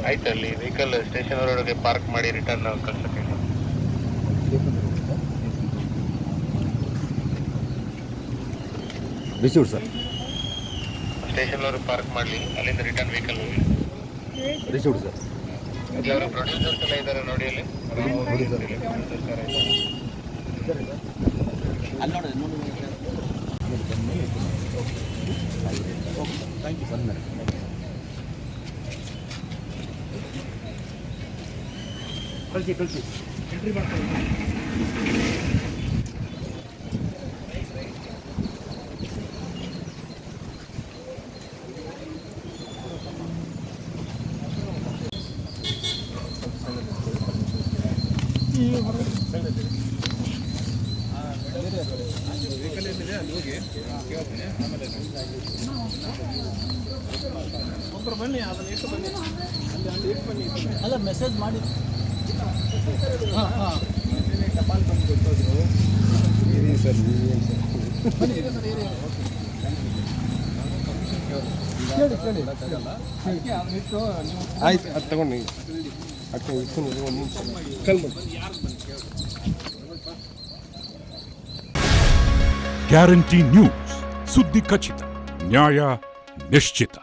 ಆಯ್ತು, ಅಲ್ಲಿ vehicle station ಒಳಗೆ ಪಾರ್ಕ್ ಮಾಡಿ ರಿಟರ್ನ್ ಕಳ್ಸಕ್ಕೆ. Received sir. ಸ್ಟೇಷನ್ ಅವ್ರಿಗೆ ಪಾರ್ಕ್ ಮಾಡಲಿ, ಅಲ್ಲಿಂದ ರಿಟರ್ನ್ ವೆಹಿಕಲ್ ಹೋಗಿ. Received sir. ಇಲ್ಲಿ ಅವರು ಪ್ರೊಡ್ಯೂಸರ್ಸ್ ಎಲ್ಲ ಇದ್ದಾರೆ ನೋಡಿ ಅಲ್ಲಿ. ನೋಡಿ ಸರ್. Thank you sir. ಕಳಿಸಿ ಎಂಟ್ರಿ ಮಾಡ್ಕೊಳ್ಳಿ. ವೆಹಿಕಲ್ ಏನಿದೆ ಅಲ್ಲಿ ಹೋಗಿ ಕೇಳ್ತೀನಿ, ಆಮೇಲೆ ಒಬ್ಬರು ಬನ್ನಿ, ಅದನ್ನು ಇಟ್ಟು ಬನ್ನಿ, ಅಲ್ಲಿ ಇಟ್ಟು ಬನ್ನಿ. ಅಲ್ಲ ಮೆಸೇಜ್ ಮಾಡಿ ಟಪಾಲ್ ಬಂದು ಗೊತ್ತೋದ್ರು. ಸರ್ ಆಯ್ತು, ಅದು ತಗೊಂಡು ಅಕ್ಕ ಇಟ್ಕೊಂಡು ಒಂದು ನಿಮಿಷ ಕಲ್ ಗ್ಯಾರಂಟಿ ನ್ಯೂಸ್, ಸುದ್ದಿ ಖಚಿತ, ನ್ಯಾಯ ನಿಶ್ಚಿತ.